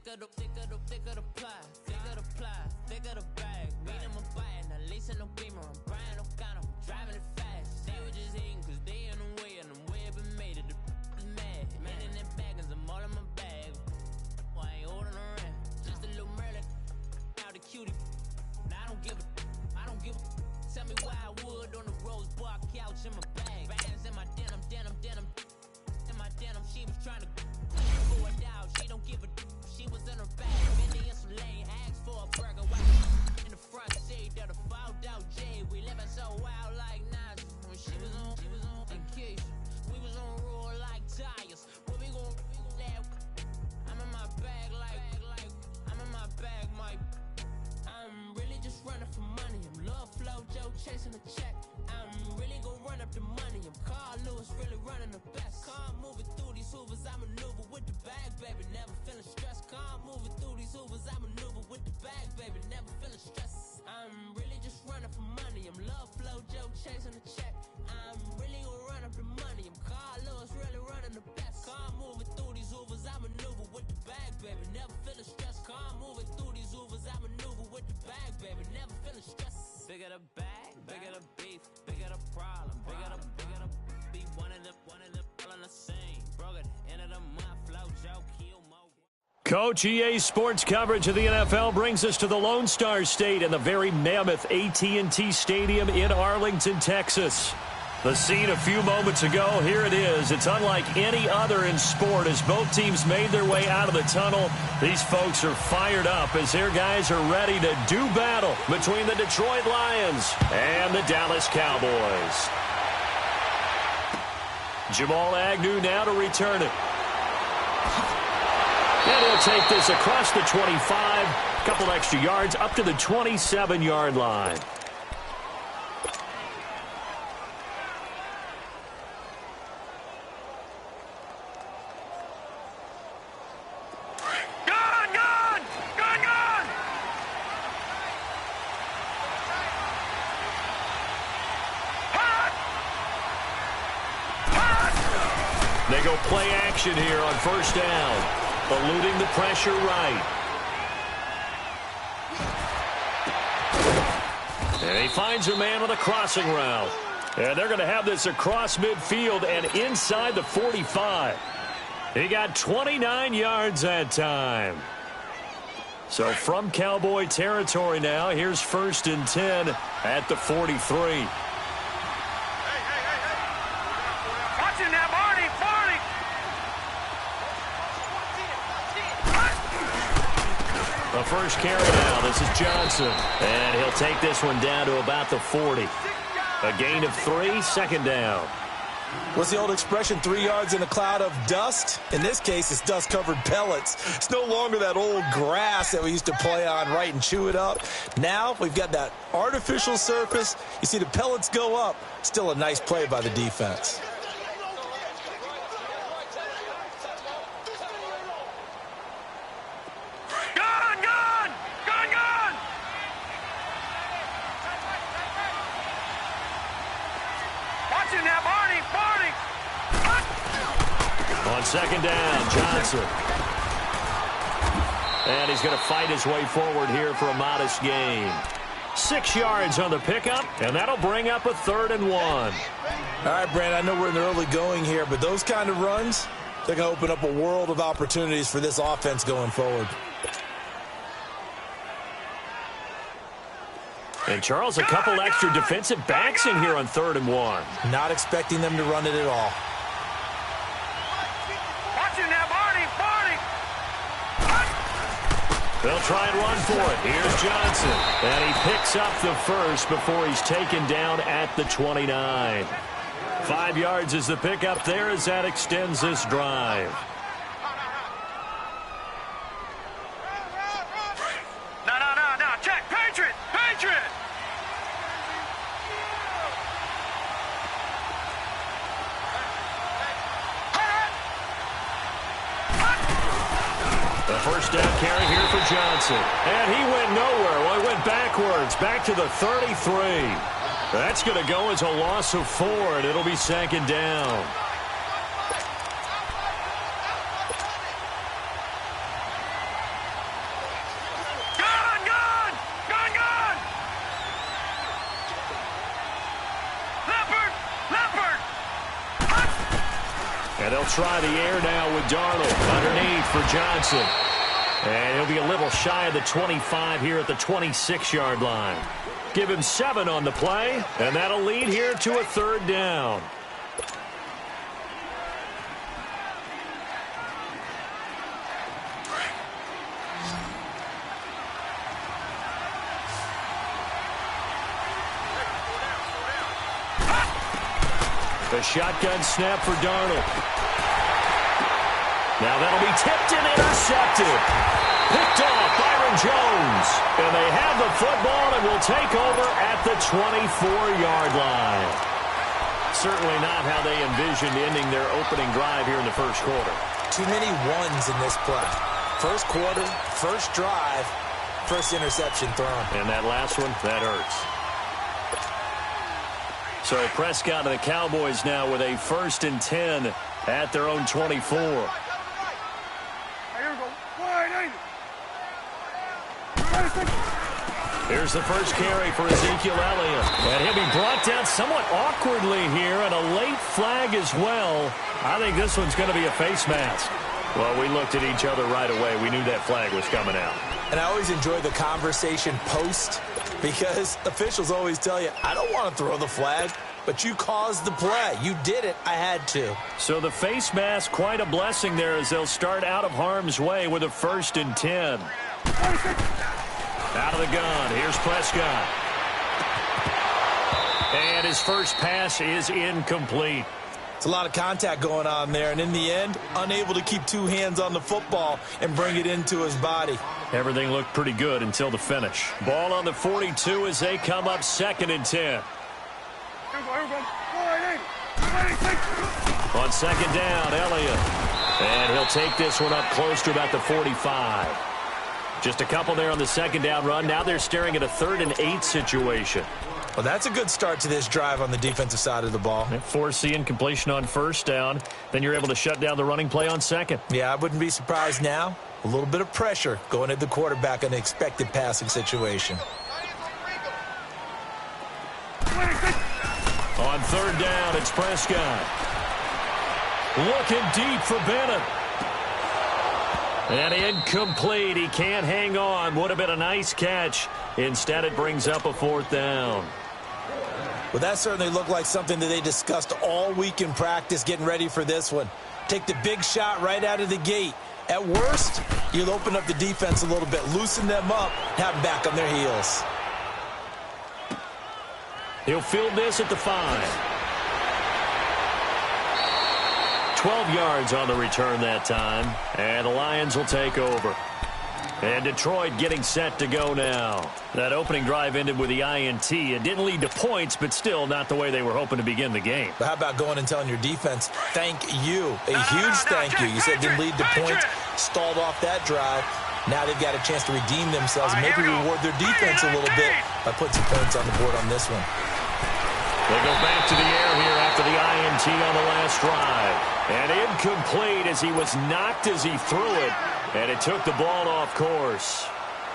thicker the pie, thicker the ply, thicker the bag. Meet them a bite, at least in no beamer. I'm Brian O'Connor, driving it fast. They were just hating cause they in the way, and the way I've been made it. The is mad. Man in that bag, cause I'm all in my bag. I ain't holding around, just a little Merlin. Now the cutie. Now I don't give a. Tell me why I would on the rose bar couch in my bag. Bands in my denim. In my denim, she was trying to go it out. She don't give a. She was in her bag. Mindy in some lane, asked for a burger. In the front seat, that a fouled out J. We living so wild like Nas. When she was on vacation, we was on roll like tires. Where we gon' laugh? I'm in my bag like I'm in my bag, Mike. I'm really just running for money. I'm Love Flow Joe chasing a check. I'm really gon' run up the money. I'm Carl Lewis, really running the best. Calm moving through these hoovers, I maneuver with the bag, baby. Never feeling stressed. Calm moving through these hoovers, I maneuver with the bag, baby. Never feeling stressed. I'm really just running for money. I'm Love Flow Joe chasing a check. I'm really gon' run up the money. I'm Carl Lewis, really running the best. Calm moving through these hoovers, I maneuver with the bag, baby. Never feeling stressed. Calm moving through these hoovers, I maneuver with the bag, baby. Never feeling stressed. Bigger the bag, bigger the beef, bigger the problem, bigger the be one of the all in the same. Broke at the end of the month, Flow Joe, kill mo. Coach, EA Sports coverage of the NFL brings us to the Lone Star State and the very mammoth AT&T Stadium in Arlington, Texas. The scene a few moments ago, here it is. It's unlike any other in sport as both teams made their way out of the tunnel. These folks are fired up as their guys are ready to do battle between the Detroit Lions and the Dallas Cowboys. Jamal Agnew now to return it. And he'll take this across the 25, a couple extra yards up to the 27-yard line. They go play action here on first down, eluding the pressure right. And he finds a man with a crossing route. And they're going to have this across midfield and inside the 45. He got 29 yards that time. So from Cowboy territory now, here's 1st and 10 at the 43. The first carry now, this is Johnson. And he'll take this one down to about the 40. A gain of 3, 2nd down. What's the old expression, 3 yards in a cloud of dust? In this case, it's dust-covered pellets. It's no longer that old grass that we used to play on, right, and chew it up. Now we've got that artificial surface. You see the pellets go up. Still a nice play by the defense. On 2nd down, Johnson. And he's going to fight his way forward here for a modest gain. 6 yards on the pickup, and that'll bring up a 3rd and 1. All right, Brandon, I know we're in the early going here, but those kind of runs, they're going to open up a world of opportunities for this offense going forward. And, Charles, a couple extra defensive backs in here on 3rd and 1. Not expecting them to run it at all. They'll try and run for it. Here's Johnson. And he picks up the first before he's taken down at the 29. 5 yards is the pickup there as that extends this drive. No. Check. Patriot. The first down carry here for Johnson. And he went nowhere. Well, he went backwards, back to the 33. That's going to go as a loss of 4, and it'll be 2nd down. And they'll try the air now with Darnold underneath for Johnson. And he'll be a little shy of the 25 here at the 26-yard line. Give him 7 on the play, and that'll lead here to a 3rd down. The shotgun snap for Darnold. Now that'll be tipped and intercepted. Picked off Byron Jones. And they have the football and will take over at the 24-yard line. Certainly not how they envisioned ending their opening drive here in the first quarter. Too many ones in this play. First quarter, first drive, first interception thrown. And that last one, that hurts. So Prescott and the Cowboys now with a 1st and 10 at their own 24. Here's the first carry for Ezekiel Elliott. And he'll be brought down somewhat awkwardly here, and a late flag as well. I think this one's going to be a face mask. Well, we looked at each other right away. We knew that flag was coming out. And I always enjoy the conversation post, because officials always tell you, I don't want to throw the flag, but you caused the play. You did it. I had to. So the face mask, quite a blessing there as they'll start out of harm's way with a 1st and 10. Out of the gun. Here's Prescott. And his first pass is incomplete. It's a lot of contact going on there, and in the end, unable to keep 2 hands on the football and bring it into his body. Everything looked pretty good until the finish. Ball on the 42 as they come up 2nd and 10. On 2nd down, Elliott. And he'll take this one up close to about the 45. Just a couple there on the 2nd down run. Now they're staring at a 3rd and 8 situation. Well, that's a good start to this drive on the defensive side of the ball. Force the incompletion on 1st down. Then you're able to shut down the running play on 2nd. Yeah, I wouldn't be surprised now. A little bit of pressure going at the quarterback in an expected passing situation. On 3rd down, it's Prescott. Looking deep for Bennett. And incomplete. He can't hang on. Would have been a nice catch. Instead, it brings up a 4th down. Well, that certainly looked like something that they discussed all week in practice getting ready for this one. Take the big shot right out of the gate. At worst, you'll open up the defense a little bit, loosen them up, have them back on their heels. He'll field this at the 5. 12 yards on the return that time, and the Lions will take over. And Detroit getting set to go now. That opening drive ended with the INT. It didn't lead to points, but still not the way they were hoping to begin the game. But how about going and telling your defense, thank you, a huge thank you. You said it didn't lead to points, stalled off that drive. Now they've got a chance to redeem themselves and maybe reward their defense a little bit by putting some points on the board on this one. They go back to the air here after the INT on the last drive. And incomplete as he was knocked as he threw it. And it took the ball off course.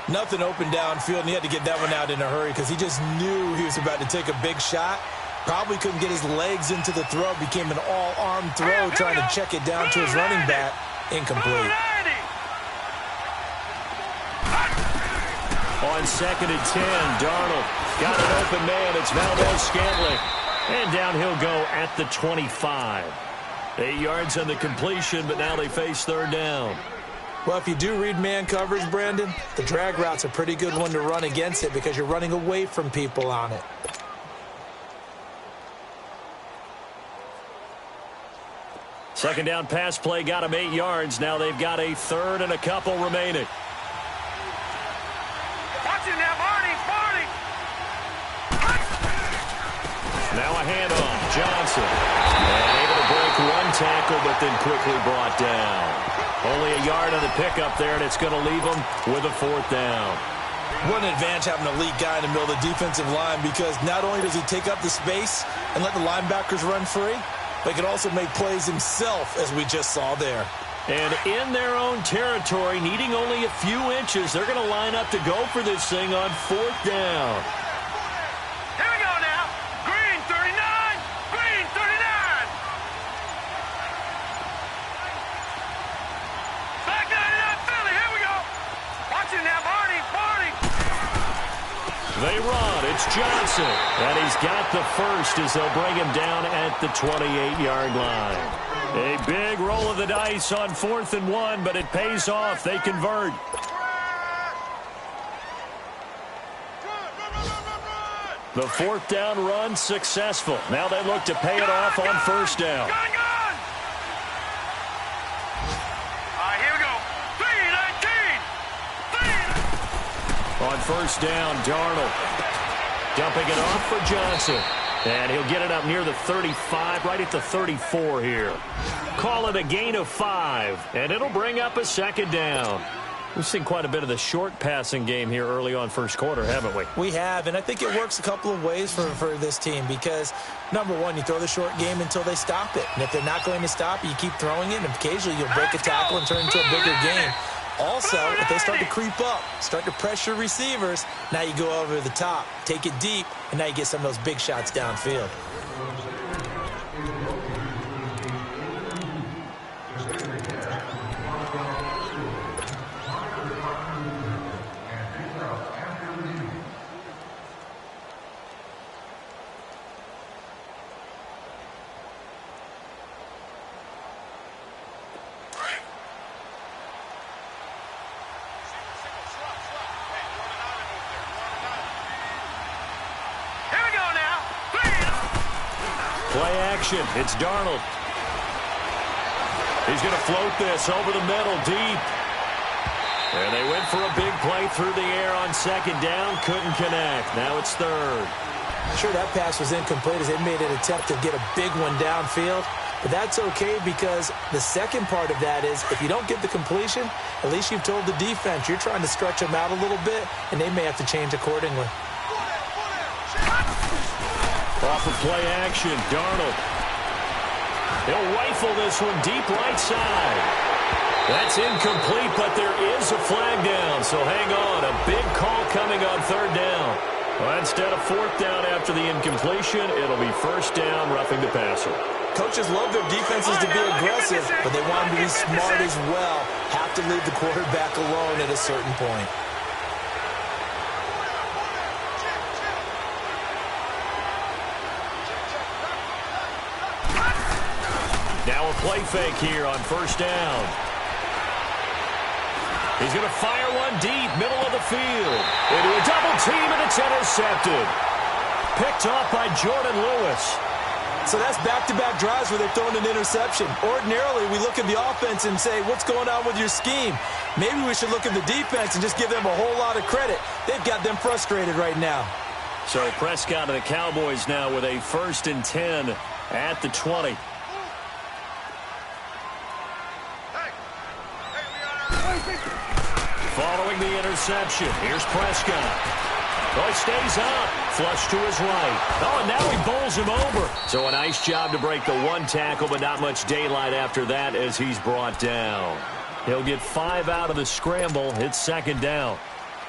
Nothing open downfield, and he had to get that one out in a hurry because he just knew he was about to take a big shot. Probably couldn't get his legs into the throw. Became an all-arm throw, trying to check it down to his running back. Incomplete. On 2nd and 10, Darnold got an open man. It's Valdez-Scantling. And down he'll go at the 25. 8 yards on the completion, but now they face 3rd down. Well, if you do read man coverage, Brandon, the drag route's a pretty good one to run against it because you're running away from people on it. Second down pass play got him 8 yards. Now they've got a 3rd and a couple remaining. Watch it now, Barney! Now a handoff. Johnson. And able to break one tackle, but then quickly brought down. Only a yard on the pickup there, and it's going to leave them with a 4th down. What an advantage having an elite guy in the middle of the defensive line, because not only does he take up the space and let the linebackers run free, but he can also make plays himself, as we just saw there. And in their own territory, needing only a few inches, they're going to line up to go for this thing on 4th down. Here we go now. Green 39. Green 39. It's Johnson. And he's got the first as they'll bring him down at the 28-yard line. A big roll of the dice on 4th and 1, but it pays off. They convert. The 4th down run successful. Now they look to pay it off on 1st down. Here we go. 3-19. On 1st down, Darnold dumping it off for Johnson. And he'll get it up near the 35, right at the 34 here. Call it a gain of 5, and it'll bring up a 2nd down. We've seen quite a bit of the short passing game here early on 1st quarter, haven't we? We have, and I think it works a couple of ways for this team because, number one, you throw the short game until they stop it. And if they're not going to stop it, you keep throwing it, and occasionally you'll break a tackle and turn it into a bigger game. Also, if they start to creep up, start to pressure receivers, now you go over the top, take it deep, and now you get some of those big shots downfield. Play action. It's Darnold. He's going to float this over the middle, deep. And they went for a big play through the air on 2nd down. Couldn't connect. Now it's 3rd. Sure, that pass was incomplete as they made an attempt to get a big one downfield. But that's okay because the second part of that is if you don't get the completion, at least you've told the defense you're trying to stretch them out a little bit, and they may have to change accordingly. Off of play action, Darnold. He'll rifle this one deep right side. That's incomplete, but there is a flag down, so hang on. A big call coming on 3rd down. Well, instead of 4th down after the incompletion, it'll be 1st down, roughing the passer. Coaches love their defenses to be aggressive, but they want them to be smart as well. Have to leave the quarterback alone at a certain point. Now a play fake here on 1st down. He's going to fire one deep, middle of the field. Into a double team, and it's intercepted. Picked off by Jordan Lewis. So that's back-to-back drives where they've thrown an interception. Ordinarily, we look at the offense and say, what's going on with your scheme? Maybe we should look at the defense and just give them a whole lot of credit. They've got them frustrated right now. So Prescott and the Cowboys now with a 1st and 10 at the 20. Following the interception, here's Prescott. Oh, he stays up. Flush to his right. Oh, and now he bowls him over. So a nice job to break the one tackle, but not much daylight after that as he's brought down. He'll get 5 out of the scramble. It's 2nd down.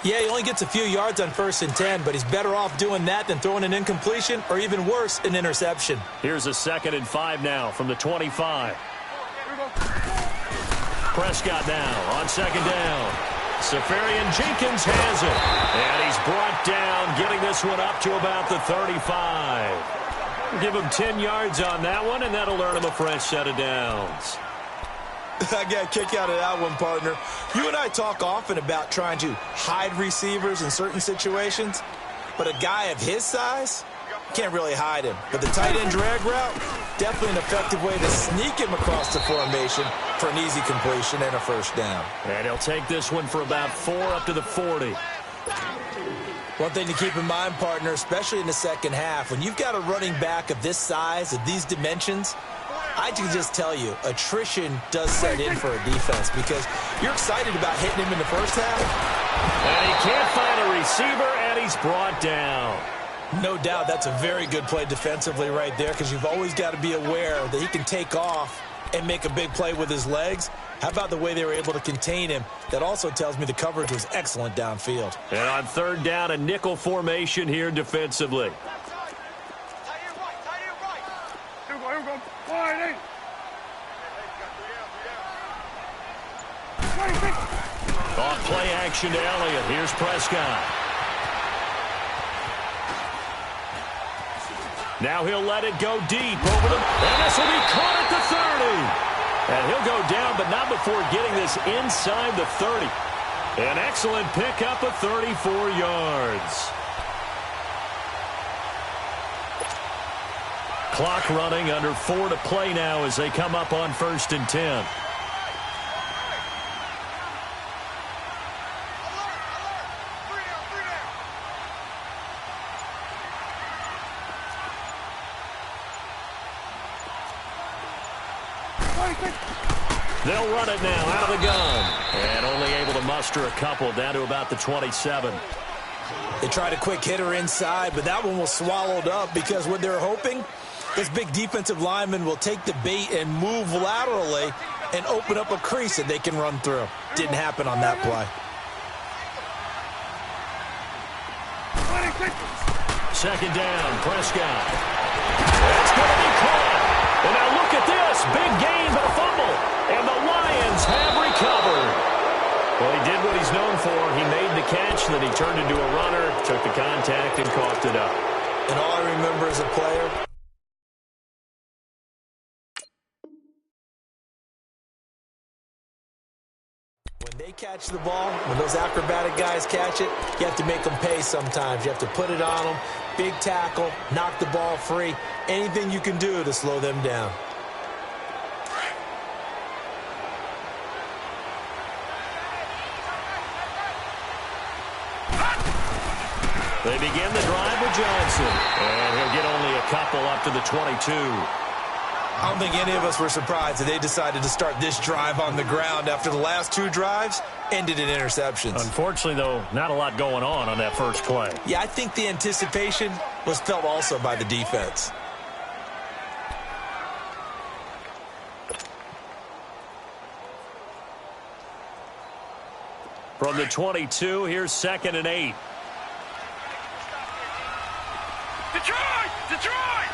Yeah, he only gets a few yards on 1st and 10, but he's better off doing that than throwing an incompletion or even worse, an interception. Here's a 2nd and 5 now from the 25. Prescott now on 2nd down. Safarian Jenkins has it. And he's brought down, getting this one up to about the 35. Give him 10 yards on that one, and that'll earn him a fresh set of downs. I got a kick out of that one, partner. You and I talk often about trying to hide receivers in certain situations, but a guy of his size, can't really hide him. But the tight end drag route, definitely an effective way to sneak him across the formation for an easy completion and a 1st down. And he'll take this one for about 4 up to the 40. One thing to keep in mind, partner, especially in the second half, when you've got a running back of this size, of these dimensions, I can just tell you, attrition does set in for a defense because you're excited about hitting him in the first half. And he can't find a receiver, and he's brought down. No doubt that's a very good play defensively right there because you've always got to be aware that he can take off and make a big play with his legs. How about the way they were able to contain him? That also tells me the coverage was excellent downfield. And on 3rd down, a nickel formation here defensively. Off play action to Elliott. Here's Prescott. Now he'll let it go deep over the... And this will be caught at the 30. And he'll go down, but not before getting this inside the 30. An excellent pickup of 34 yards. Clock running, under 4 to play now as they come up on 1st and 10. They'll run it now out of the gun. And only able to muster a couple down to about the 27. They tried a quick hitter inside, but that one was swallowed up because what they're hoping, this big defensive lineman will take the bait and move laterally and open up a crease that they can run through. Didn't happen on that play. Second down, Prescott. That's going to be caught. And now look at this. Big gain, but a fumble. And the Lions have recovered. Well, he did what he's known for. He made the catch, then he turned into a runner, took the contact, and coughed it up. And all I remember as a player, when they catch the ball, when those acrobatic guys catch it, you have to make them pay sometimes. You have to put it on them, big tackle, knock the ball free, anything you can do to slow them down. They begin the drive with Johnson, and he'll get only a couple up to the 22. I don't think any of us were surprised that they decided to start this drive on the ground after the last 2 drives ended in interceptions. Unfortunately, though, not a lot going on that first play. Yeah, I think the anticipation was felt also by the defense. From the 22, here's 2nd and 8. Detroit! Detroit!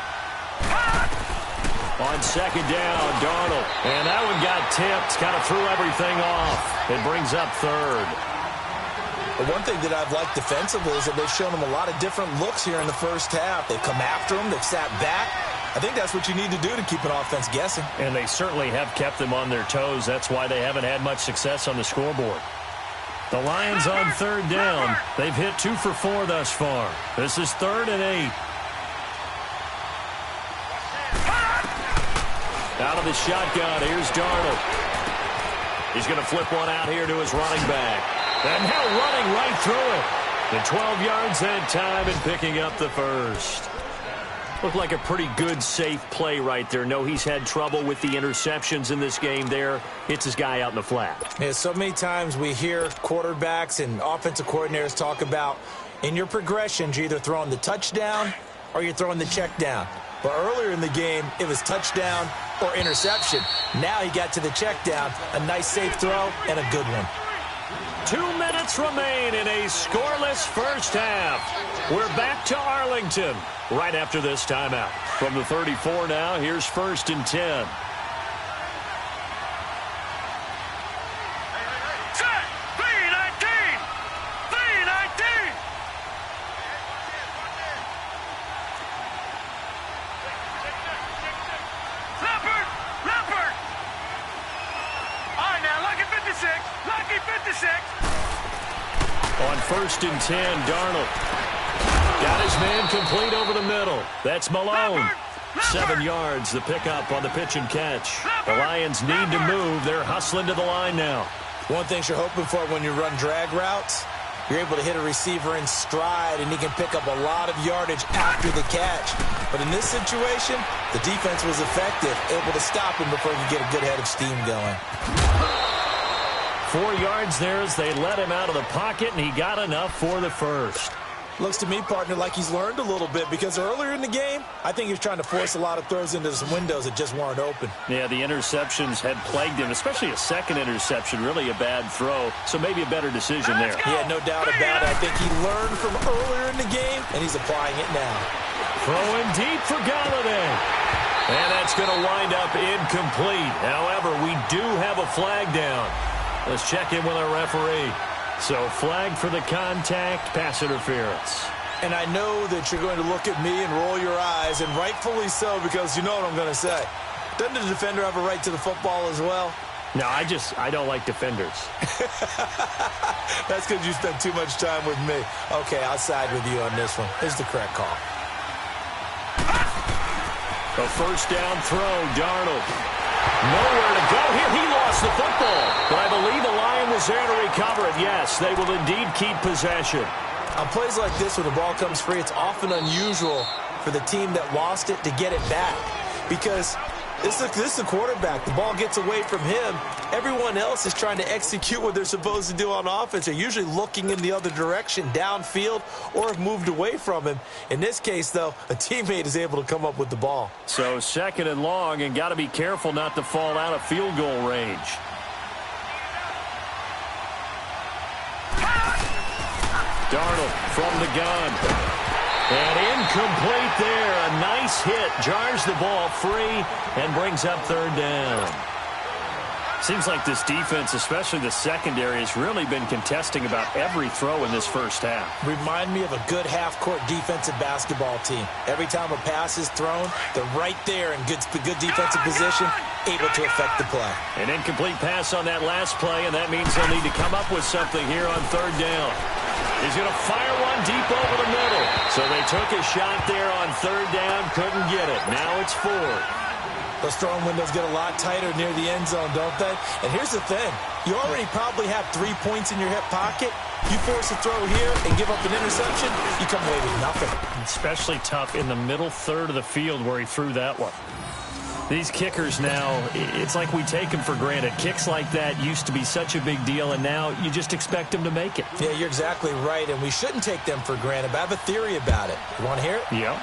On 2nd down, Darnold. And that one got tipped, kind of threw everything off. It brings up 3rd. The one thing that I've liked defensively is that they've shown them a lot of different looks here in the first half. They've come after them. They've sat back. I think that's what you need to do to keep an offense guessing. And they certainly have kept them on their toes. That's why they haven't had much success on the scoreboard. The Lions on 3rd down. They've hit 2 for 4 thus far. This is 3rd and 8. Out of the shotgun, here's Darnold. He's going to flip one out here to his running back. And now running right through it. The 12 yards that time and picking up the first. Looked like a pretty good, safe play right there. No, he's had trouble with the interceptions in this game there. Hits his guy out in the flat. Yeah, so many times we hear quarterbacks and offensive coordinators talk about in your progressions, you're either throwing the touchdown or you're throwing the check down. But earlier in the game, it was touchdown or interception. Now he got to the check down. A nice safe throw and a good one. 2 minutes remain in a scoreless first half. We're back to Arlington right after this timeout. From the 34 now, here's 1st and 10. Set! 3-19! 3-19! Leopard! Leopard! All right, now, lucky 56! Lucky 56! On 1st and 10, Darnold. Got his man complete over the middle. That's Malone. 7 yards, the pickup on the pitch and catch. The Lions need to move. They're hustling to the line now. One thing you're hoping for when you run drag routes, you're able to hit a receiver in stride, and he can pick up a lot of yardage after the catch. But in this situation, the defense was effective, able to stop him before he could get a good head of steam going. 4 yards there as they let him out of the pocket, and he got enough for the first. Looks to me, partner, like he's learned a little bit because earlier in the game, I think he was trying to force a lot of throws into some windows that just weren't open. Yeah, the interceptions had plagued him, especially a second interception, really a bad throw, so maybe a better decision there. Yeah, no doubt about it. I think he learned from earlier in the game, and he's applying it now. Throwing deep for Galladay. And that's going to wind up incomplete. However, we do have a flag down. Let's check in with our referee. So, flag for the contact, pass interference. And I know that you're going to look at me and roll your eyes, and rightfully so, because you know what I'm going to say. Doesn't the defender have a right to the football as well? No, I don't like defenders. That's because you spent too much time with me. Okay, I'll side with you on this one. This is the correct call. A first down throw, Darnold. Nowhere to go here. He lost the football. But I believe the Lion was there to recover it. Yes, they will indeed keep possession. On plays like this where the ball comes free, it's often unusual for the team that lost it to get it back. Because this is a quarterback. The ball gets away from him. Everyone else is trying to execute what they're supposed to do on offense. They're usually looking in the other direction, downfield, or have moved away from him. In this case, though, a teammate is able to come up with the ball. So 2nd and long, and got to be careful not to fall out of field goal range. Darnold from the gun. And incomplete there. A nice hit. Jars the ball free and brings up 3rd down. Seems like this defense, especially the secondary, has really been contesting about every throw in this first half. Remind me of a good half-court defensive basketball team. Every time a pass is thrown, they're right there in good defensive position, able to affect the play. An incomplete pass on that last play, and that means they'll need to come up with something here on 3rd down. He's going to fire one deep over the middle. So they took a shot there on 3rd down, couldn't get it. Now it's 4th. Those throwing windows get a lot tighter near the end zone, don't they? And here's the thing. You already probably have 3 points in your hip pocket. You force a throw here and give up an interception, you come away with nothing. Especially tough in the middle third of the field where he threw that one. These kickers now, it's like we take them for granted. Kicks like that used to be such a big deal, and now you just expect them to make it. Yeah, you're exactly right, and we shouldn't take them for granted, but I have a theory about it. You want to hear it? Yeah.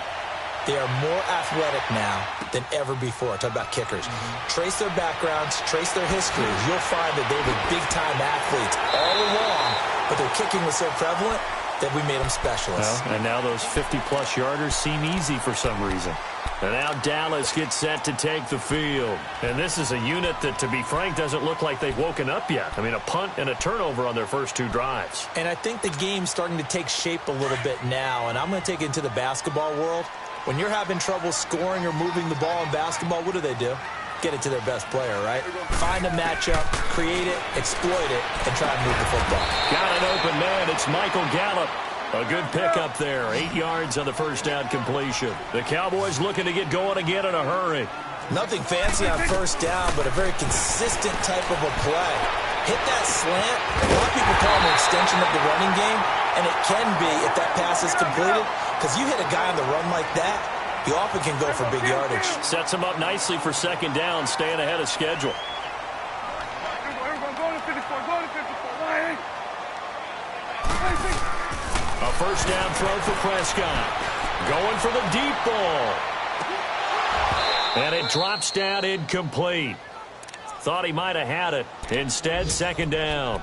They are more athletic now than ever before. Talk about kickers. Trace their backgrounds, trace their histories. You'll find that they were big-time athletes all along, but their kicking was so prevalent that we made them specialists. Well, and now those 50-plus yarders seem easy for some reason. And now Dallas gets set to take the field. And this is a unit that, to be frank, doesn't look like they've woken up yet. I mean, a punt and a turnover on their first 2 drives. And I think the game's starting to take shape a little bit now, and I'm going to take it into the basketball world. When you're having trouble scoring or moving the ball in basketball, what do? Get it to their best player, right? Find a matchup, create it, exploit it, and try and move the football. Got an open man. It's Michael Gallup. A good pickup there. 8 yards on the first down completion. The Cowboys looking to get going again in a hurry. Nothing fancy on first down, but a very consistent type of a play. Hit that slant. A lot of people call it an extension of the running game, and it can be if that pass is completed, because you hit a guy on the run like that, you often can go for big yardage. Sets him up nicely for 2nd down, staying ahead of schedule. A first down throw for Prescott. Going for the deep ball. And it drops down incomplete. Thought he might have had it. Instead, 2nd down.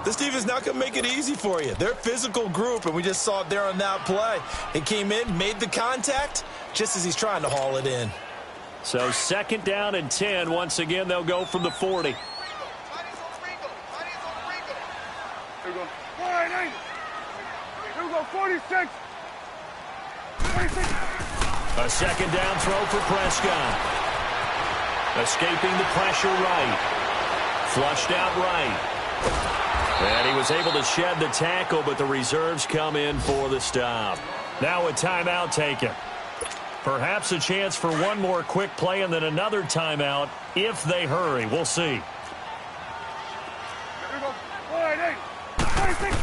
This defense is not going to make it easy for you. They're a physical group, and we just saw it there on that play. It came in, made the contact, just as he's trying to haul it in. So 2nd down and 10. Once again, they'll go from the 40. Here we go. 49. Here we go. 46. 46. A 2nd down throw for Prescott. Escaping the pressure right. Flushed out right. And he was able to shed the tackle, but the reserves come in for the stop. Now a timeout taken. Perhaps a chance for one more quick play and then another timeout if they hurry. We'll see. Here we go. 48. 46.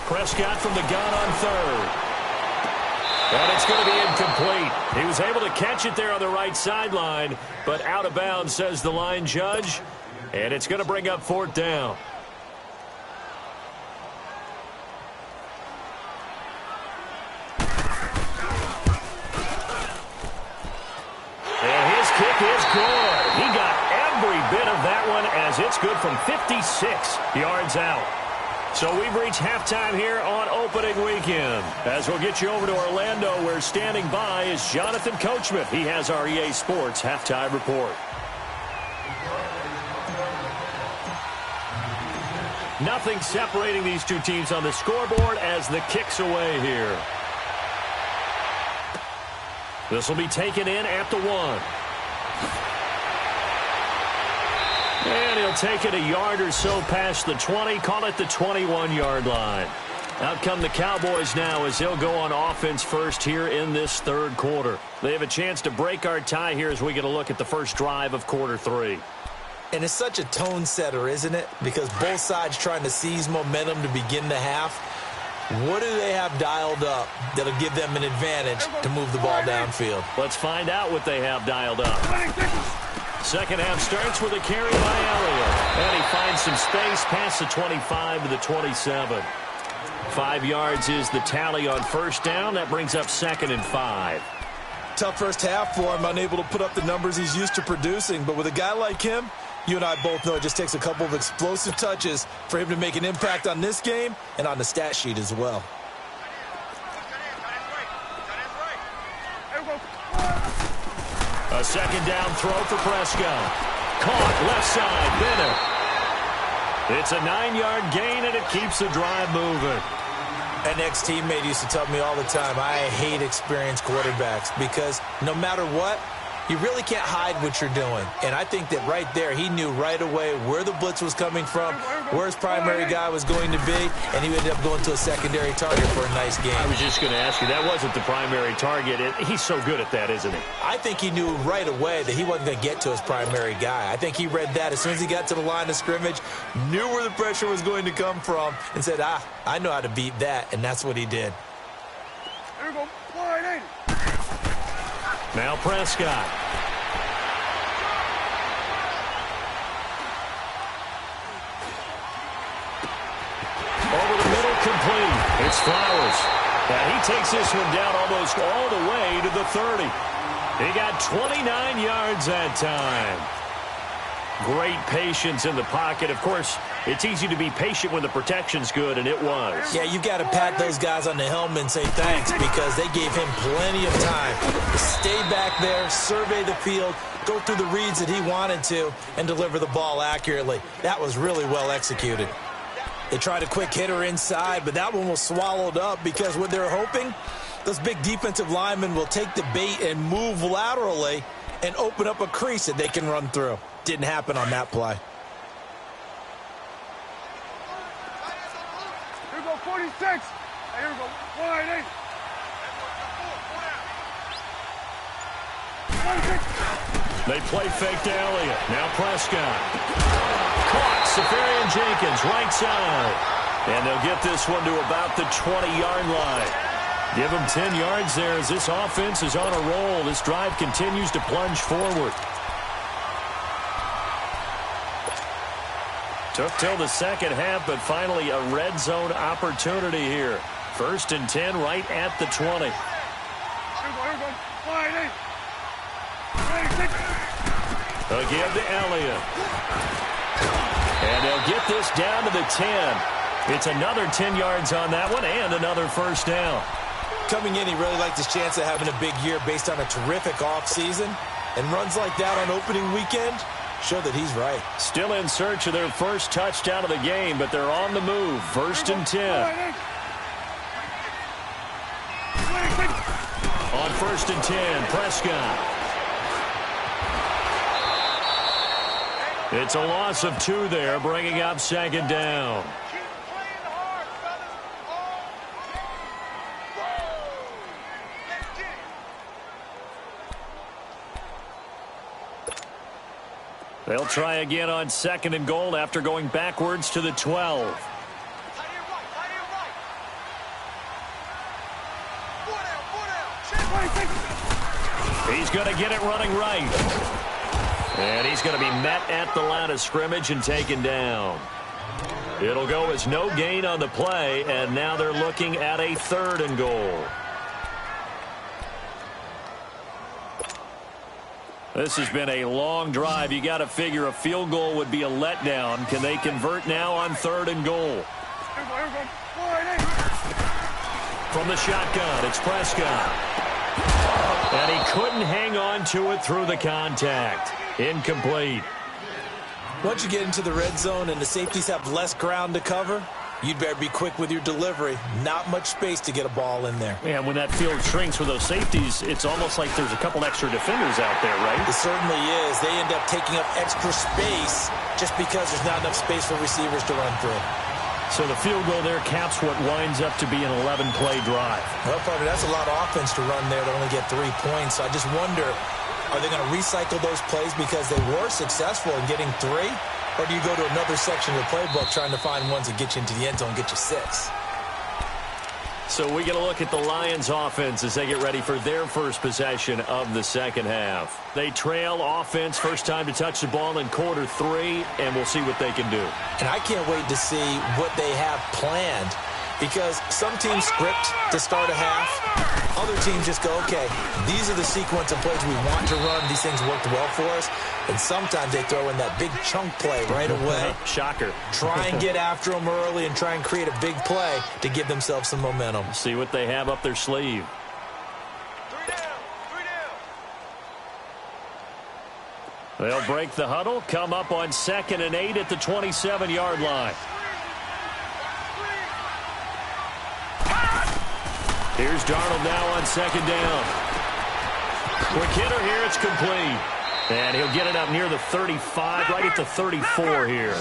Prescott from the gun on 3rd. And it's going to be incomplete. He was able to catch it there on the right sideline, but out of bounds, says the line judge. And it's going to bring up 4th down. And his kick is good. He got every bit of that one as it's good from 56 yards out. So we've reached halftime here on opening weekend. As we'll get you over to Orlando, where standing by is Jonathan Coachman. He has our EA Sports halftime report. Nothing separating these two teams on the scoreboard as the kick's away here. This will be taken in at the 1. And he'll take it a yard or so past the 20, call it the 21-yard line. Out come the Cowboys now as they'll go on offense first here in this third quarter. They have a chance to break our tie here as we get a look at the first drive of quarter 3. And it's such a tone setter, isn't it? Because both sides trying to seize momentum to begin the half. What do they have dialed up that'll give them an advantage to move the ball downfield? Let's find out what they have dialed up. Second half starts with a carry by Elliott. And he finds some space past the 25 to the 27. 5 yards is the tally on first down. That brings up 2nd and 5. Tough first half for him, unable to put up the numbers he's used to producing. But with a guy like him, you and I both know it just takes a couple of explosive touches for him to make an impact on this game and on the stat sheet as well. A second down throw for Prescott. Caught left side, Bennett. It's a 9-yard gain, and it keeps the drive moving. An ex-teammate used to tell me all the time, I hate experienced quarterbacks because no matter what, you really can't hide what you're doing. And I think that right there, he knew right away where the blitz was coming from, where his primary guy was going to be, and he ended up going to a secondary target for a nice game. I was just going to ask you, that wasn't the primary target. He's so good at that, isn't he? I think he knew right away that he wasn't going to get to his primary guy. I think he read that as soon as he got to the line of scrimmage, knew where the pressure was going to come from, and said, I know how to beat that, and that's what he did. There we go. Wide in. Now Prescott. Over the middle, complete. It's Flowers. And he takes this one down almost all the way to the 30. He got 29 yards that time. Great patience in the pocket. Of course, it's easy to be patient when the protection's good, and it was. Yeah, you've got to pat those guys on the helmet and say thanks because they gave him plenty of time to stay back there, survey the field, go through the reads that he wanted to, and deliver the ball accurately. That was really well executed. They tried a quick hitter inside, but that one was swallowed up because what they're hoping, those big defensive linemen will take the bait and move laterally and open up a crease that they can run through. Didn't happen on that play. Here we go, 46. Here we go, wide in. 46. They play fake to Elliott. Now Prescott. Caught. Safarian Jenkins, right side. And they'll get this one to about the 20-yard line. Give them 10 yards there as this offense is on a roll. This drive continues to plunge forward. Took till the second half, but finally a red zone opportunity here. 1st and 10 right at the 20. Here we go, wide in. 26. They'll give to Elliott. And they'll get this down to the 10. It's another 10 yards on that one and another first down. Coming in, he really liked his chance of having a big year based on a terrific offseason. And runs like that on opening weekend show that he's right. Still in search of their first touchdown of the game, but they're on the move. 1st and 10. On 1st and 10, Prescott. It's a loss of 2 there, bringing up 2nd down. They'll try again on 2nd and goal after going backwards to the 12. He's going to get it running right. And he's going to be met at the line of scrimmage and taken down. It'll go as no gain on the play, and now they're looking at a 3rd and goal. This has been a long drive. You got to figure a field goal would be a letdown. Can they convert now on 3rd and goal? From the shotgun, it's Prescott. And he couldn't hang on to it through the contact. Incomplete. Once you get into the red zone and the safeties have less ground to cover, you'd better be quick with your delivery. Not much space to get a ball in there. And when that field shrinks with those safeties, it's almost like there's a couple extra defenders out there, right? It certainly is. They end up taking up extra space just because there's not enough space for receivers to run through. So the field goal there caps what winds up to be an 11-play drive. Well, partner, that's a lot of offense to run there to only get 3 points. So I just wonder, are they going to recycle those plays because they were successful in getting 3? Or do you go to another section of the playbook trying to find ones that get you into the end zone and get you 6? So we get a look at the Lions offense as they get ready for their first possession of the second half. They trail offense, first time to touch the ball in quarter 3, and we'll see what they can do. And I can't wait to see what they have planned, because some teams script to start a half. Other teams just go, okay, these are the sequence of plays we want to run. These things worked well for us. And sometimes they throw in that big chunk play right away. Shocker. Try and get after them early and try and create a big play to give themselves some momentum. See what they have up their sleeve. 3 down. 3 down. They'll break the huddle, come up on 2nd and 8 at the 27-yard line. Here's Darnold now on 2nd down. Quick hitter here, it's complete. And he'll get it up near the 35, right at the 34 here.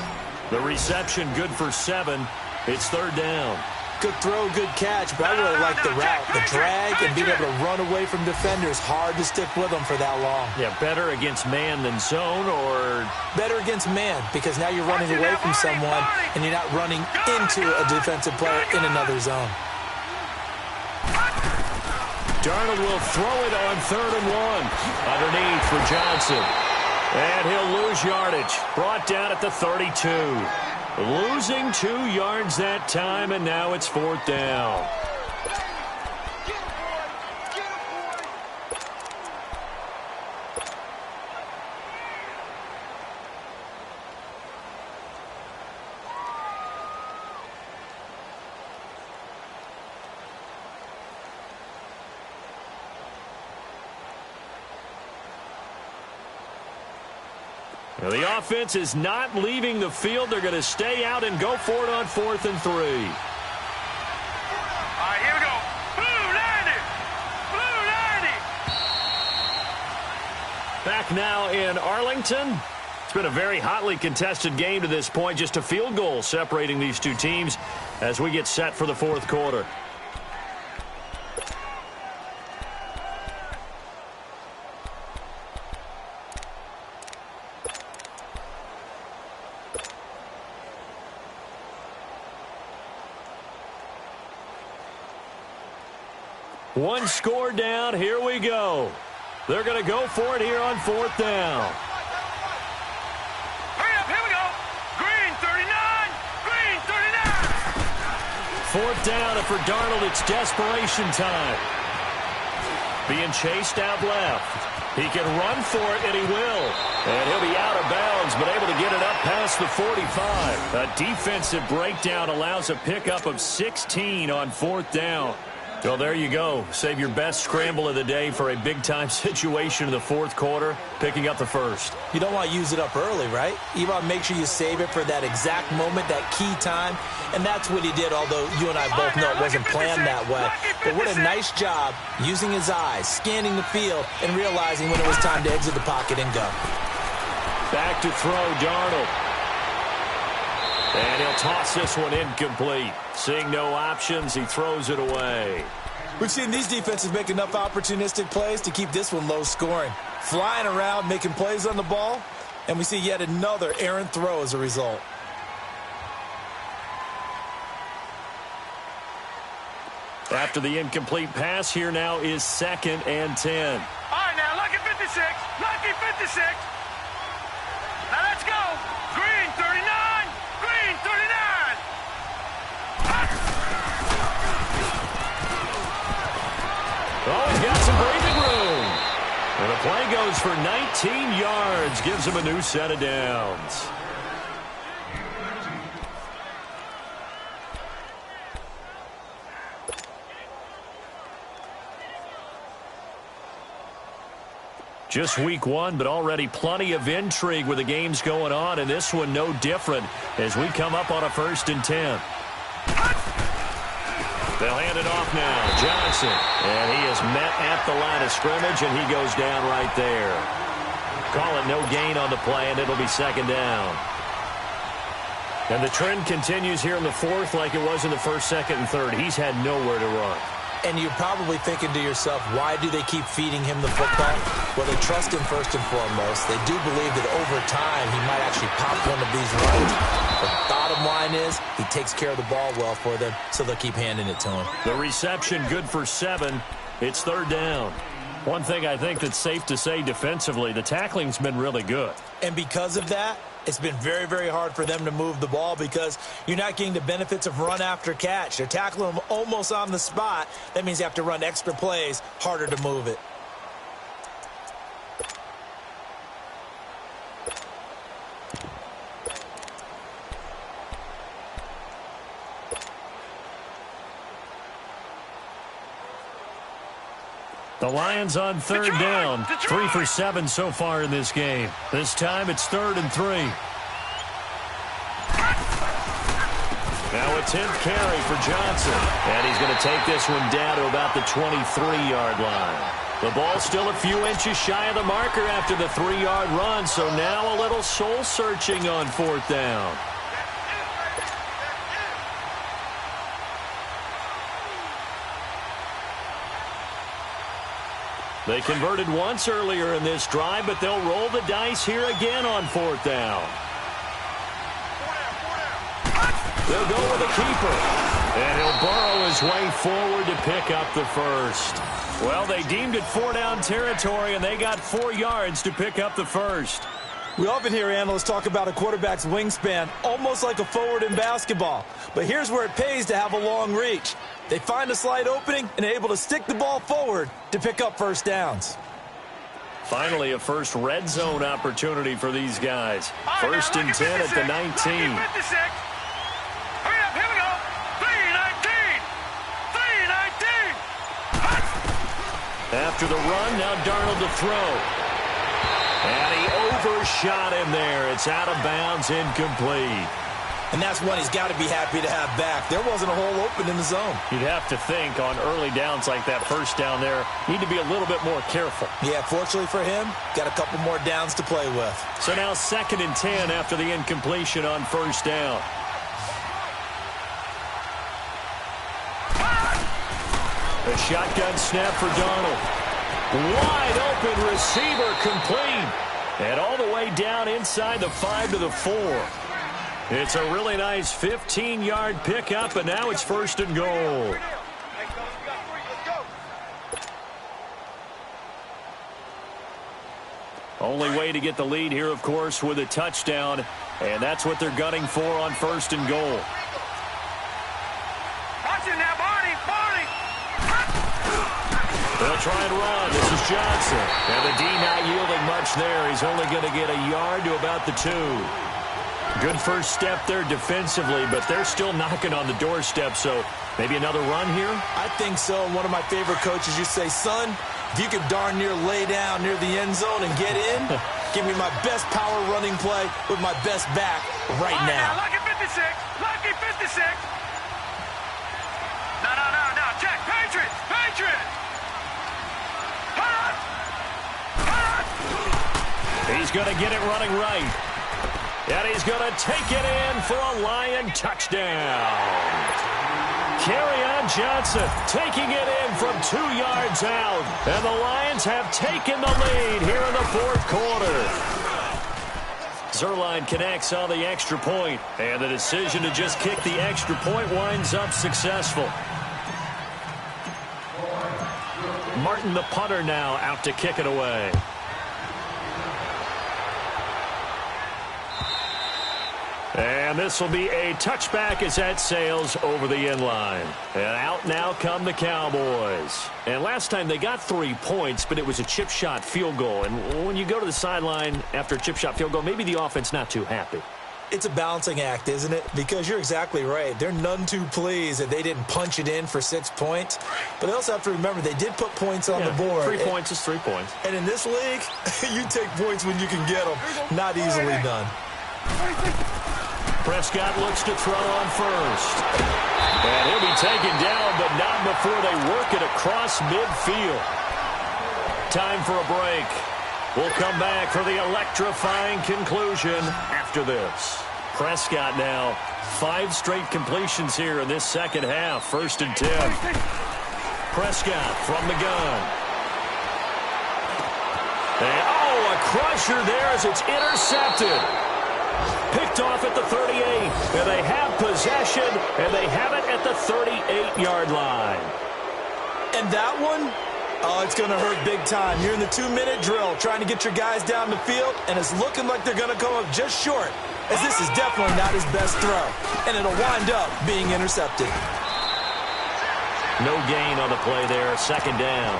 The reception good for 7. It's 3rd down. Good throw, good catch, but I really like the route. The drag and being able to run away from defenders. Hard to stick with them for that long. Yeah, better against man than zone, or better against man, because now you're running away from someone and you're not running into a defensive player in another zone. Darnold will throw it on 3rd and 1. Underneath for Johnson. And he'll lose yardage. Brought down at the 32. Losing 2 yards that time, and now it's 4th down. The offense is not leaving the field. They're going to stay out and go for it on 4th and 3. All right, here we go. Blue 90. Blue 90. Back now in Arlington. It's been a very hotly contested game to this point. Just a field goal separating these two teams as we get set for the 4th quarter. One score down. Here we go. They're going to go for it here on 4th down. Hurry up, here we go. Green 39. Green 39. 4th down, and for Darnold, it's desperation time. Being chased out left. He can run for it, and he will. And he'll be out of bounds, but able to get it up past the 45. A defensive breakdown allows a pickup of 16 on 4th down. Well, there you go. Save your best scramble of the day for a big-time situation in the 4th quarter, picking up the 1st. You don't want to use it up early, right? You want to make sure you save it for that exact moment, that key time. And that's what he did, although you and I both know it wasn't planned that way. But what a nice job using his eyes, scanning the field, and realizing when it was time to exit the pocket and go. Back to throw, Darnold. And he'll toss this one incomplete. Seeing no options, he throws it away. We've seen these defenses make enough opportunistic plays to keep this one low scoring. Flying around, making plays on the ball, and we see yet another errant throw as a result. After the incomplete pass, here now is 2nd and 10. All right, now, lucky 56. Lucky 56. Now, let's go. Green 39. Green 39. Oh, he's got some breathing room. And the play goes for 19 yards. Gives him a new set of downs. Just week 1, but already plenty of intrigue with the games going on, and this one no different as we come up on a 1st and 10. They'll hand it off now. Johnson. And he is met at the line of scrimmage, and he goes down right there. Call it no gain on the play, and it'll be 2nd down. And the trend continues here in the 4th like it was in the 1st, 2nd, and 3rd. He's had nowhere to run. And you're probably thinking to yourself, why do they keep feeding him the football? Well, they trust him first and foremost. They do believe that over time he might actually pop one of these runs. The bottom line is he takes care of the ball well for them, so they'll keep handing it to him. The reception good for 7. It's 3rd down. One thing I think that's safe to say defensively, the tackling's been really good. And because of that, it's been very, very hard for them to move the ball because you're not getting the benefits of run after catch. They're tackling them almost on the spot. That means you have to run extra plays, harder to move it. The Lions on 3rd down. 3 for 7 so far in this game. This time it's 3rd and 3. Now a 10th carry for Johnson. And he's going to take this one down to about the 23-yard line. The ball's still a few inches shy of the marker after the 3-yard run, so now a little soul-searching on 4th down. They converted once earlier in this drive, but they'll roll the dice here again on 4th down. They'll go with a keeper. And he'll burrow his way forward to pick up the 1st. Well, they deemed it 4-down territory, and they got 4 yards to pick up the 1st. We often hear analysts talk about a quarterback's wingspan, almost like a forward in basketball. But here's where it pays to have a long reach. They find a slight opening and are able to stick the ball forward to pick up 1st downs. Finally, a first red zone opportunity for these guys. 1st and 10 at the 19. Hurry up, here we go. 3-19. After the run, now Darnold to throw. And he overshot him there. It's out of bounds, incomplete. And that's one he's got to be happy to have back. There wasn't a hole open in the zone. You'd have to think on early downs like that 1st down there, need to be a little bit more careful. Yeah, fortunately for him, got a couple more downs to play with. So now 2nd and 10 after the incompletion on 1st down. A shotgun snap for Darnold. Wide open receiver complete. And all the way down inside the 5 to the 4. It's a really nice 15-yard pickup, and now it's 1st and goal. Only way to get the lead here, of course, with a touchdown, and that's what they're gunning for on 1st and goal. Watch it now, Barney. They'll try and run. This is Johnson. And the D not yielding much there. He's only going to get a yard to about the 2. Good first step there defensively, but they're still knocking on the doorstep, so maybe another run here? I think so. And one of my favorite coaches, you say, son, if you could darn near lay down near the end zone and get in, give me my best power running play with my best back right now. Lucky 56. Lucky 56. No. Check. Patriots. He's going to get it running right. And he's going to take it in for a Lion touchdown. Kerryon Johnson taking it in from 2 yards out. And the Lions have taken the lead here in the 4th quarter. Zerline connects on the extra point. And the decision to just kick the extra point winds up successful. Martin, the punter, now out to kick it away. And this will be a touchback as that sails over the end line. And out now come the Cowboys. And last time they got 3 points, but it was a chip shot field goal. And when you go to the sideline after a chip shot field goal, maybe the offense not too happy. It's a balancing act, isn't it? Because you're exactly right. They're none too pleased that they didn't punch it in for 6 points. But they also have to remember they did put points on the board. 3 points is 3 points. And in this league, you take points when you can get them. Not easily done. Prescott looks to throw on first. And he'll be taken down, but not before they work it across midfield. Time for a break. We'll come back for the electrifying conclusion after this. Prescott now, 5 straight completions here in this second half. 1st and 10. Prescott from the gun. And, a crusher there as it's intercepted. Picked off at the 38. And they have possession, and they have it at the 38-yard line. And that one? Oh, it's going to hurt big time. You're in the 2-minute drill trying to get your guys down the field, and it's looking like they're going to come up just short, as this is definitely not his best throw, and it'll wind up being intercepted. No gain on the play there, 2nd down.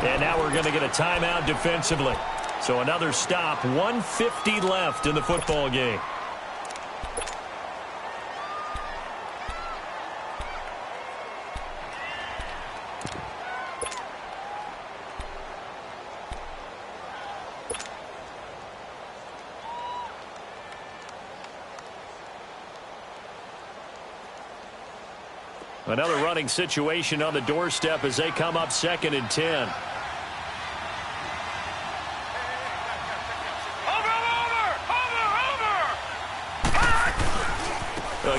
And now we're going to get a timeout defensively. So another stop, 1:50 left in the football game. Another running situation on the doorstep as they come up 2nd and 10.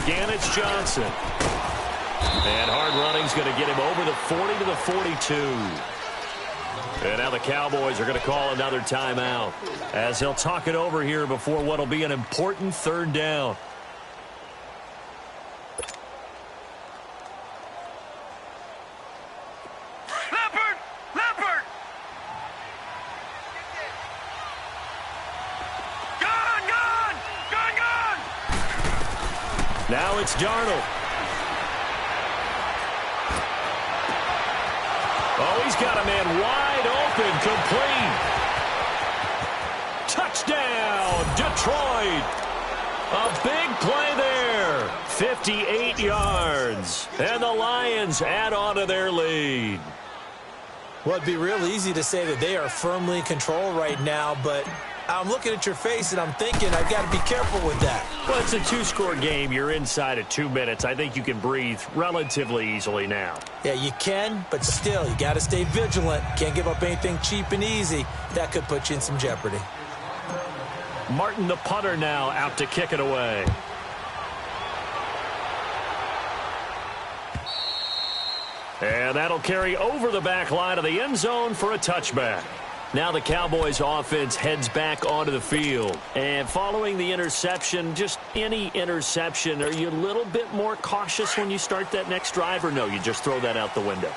Again, it's Johnson. And hard running's going to get him over the 40 to the 42. And now the Cowboys are going to call another timeout as they'll talk it over here before what will be an important 3rd down. Now it's Darnold. Oh, he's got a man wide open, complete. Touchdown, Detroit. A big play there. 58 yards. And the Lions add on to their lead. Well, it'd be real easy to say that they are firmly in control right now, but I'm looking at your face and I'm thinking I've got to be careful with that. Well, it's a 2-score game. You're inside of 2 minutes. I think you can breathe relatively easily now. Yeah, you can, but still, you got to stay vigilant. Can't give up anything cheap and easy. That could put you in some jeopardy. Martin, the punter, now out to kick it away. And that'll carry over the back line of the end zone for a touchback. Now the Cowboys offense heads back onto the field. And following the interception, just any interception, are you a little bit more cautious when you start that next drive, or no, you just throw that out the window?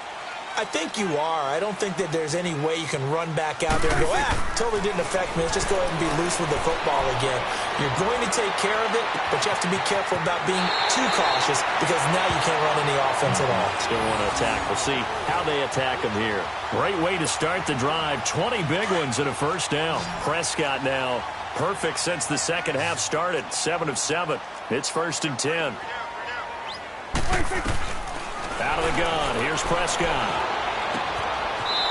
I think you are. I don't think that there's any way you can run back out there and go, totally didn't affect me. Let's just go ahead and be loose with the football again. You're going to take care of it, but you have to be careful about being too cautious because now you can't run any offense at all. Still want to attack. We'll see how they attack them here. Great way to start the drive. 20 big ones and a 1st down. Prescott now perfect since the second half started. 7 of 7. It's 1st and 10. Out of the gun, here's Prescott.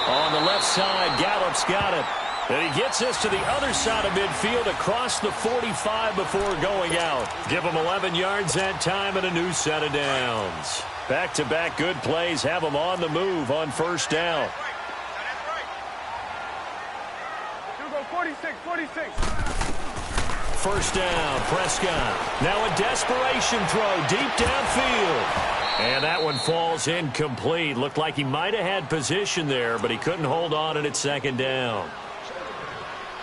On the left side, Gallup's got it. And he gets this to the other side of midfield across the 45 before going out. Give him 11 yards that time and a new set of downs. Back-to-back good plays have him on the move on 1st down. 46. 1st down, Prescott. Now a desperation throw deep downfield. And that one falls incomplete. Looked like he might have had position there, but he couldn't hold on, and it's 2nd down.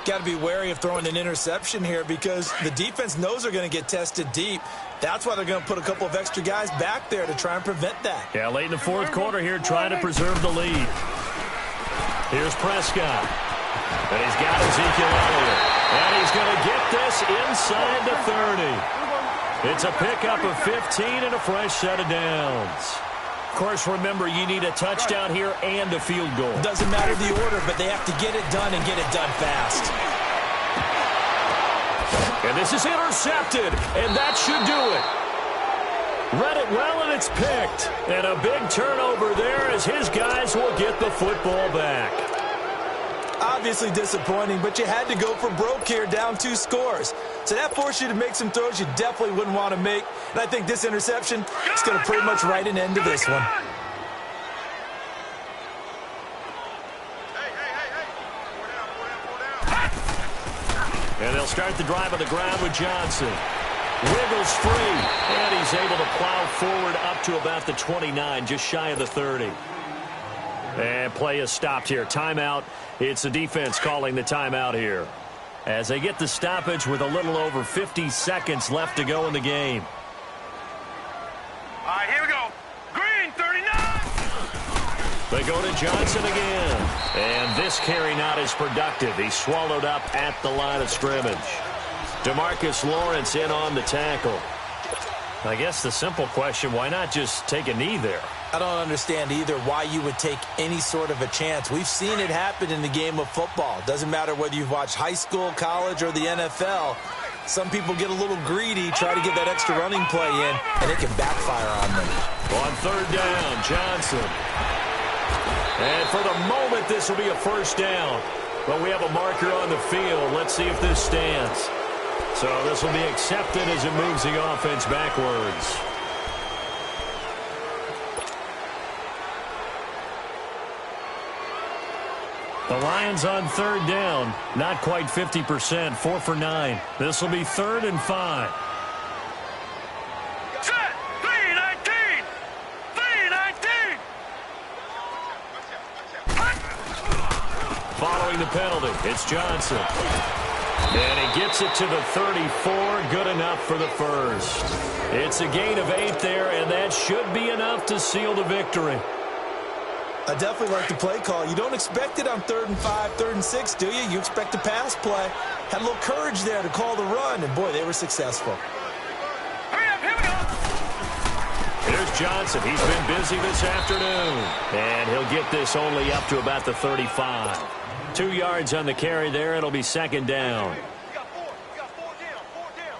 Got to be wary of throwing an interception here because the defense knows they're going to get tested deep. That's why they're going to put a couple of extra guys back there to try and prevent that. Yeah, late in the 4th quarter here, trying to preserve the lead. Here's Prescott. And he's got Ezekiel Elliott. And he's going to get this inside the 30. It's a pickup of 15 and a fresh set of downs. Of course, remember, you need a touchdown here and a field goal. Doesn't matter the order, but they have to get it done and get it done fast. And this is intercepted, and that should do it. Read it well, and it's picked. And a big turnover there as his guys will get the football back. Obviously disappointing, but you had to go for broke here, down 2 scores. So that forced you to make some throws you definitely wouldn't want to make. And I think this interception is going to pretty much write an end to this one. And they'll start the drive on the ground with Johnson. Wiggles free, and he's able to plow forward up to about the 29, just shy of the 30. And play is stopped here. Timeout. It's the defense calling the timeout here, as they get the stoppage with a little over 50 seconds left to go in the game. All right, here we go. Green, 39. They go to Johnson again. And this carry not as productive. He's swallowed up at the line of scrimmage. DeMarcus Lawrence in on the tackle. I guess the simple question, why not just take a knee there? I don't understand either why you would take any sort of a chance. We've seen it happen in the game of football. Doesn't matter whether you've watched high school, college, or the NFL. Some people get a little greedy, try to get that extra running play in, and it can backfire on them. On third down, Johnson. And for the moment, this will be a first down. But we have a marker on the field. Let's see if this stands. So this will be accepted as it moves the offense backwards. The Lions on third down. Not quite 50%. 4 for 9. This will be 3rd and 5. Set. 3-19. 3-19. Following the penalty, it's Johnson. And he gets it to the 34. Good enough for the first. It's a gain of 8 there, and that should be enough to seal the victory. I definitely like the play call. You don't expect it on 3rd and 5, 3rd and 6, do you? You expect a pass play. Had a little courage there to call the run, and boy, they were successful. Hurry up, here we go. Here's Johnson. He's been busy this afternoon. And he'll get this only up to about the 35. 2 yards on the carry there. It'll be 2nd down. You got 4 down, 4 down.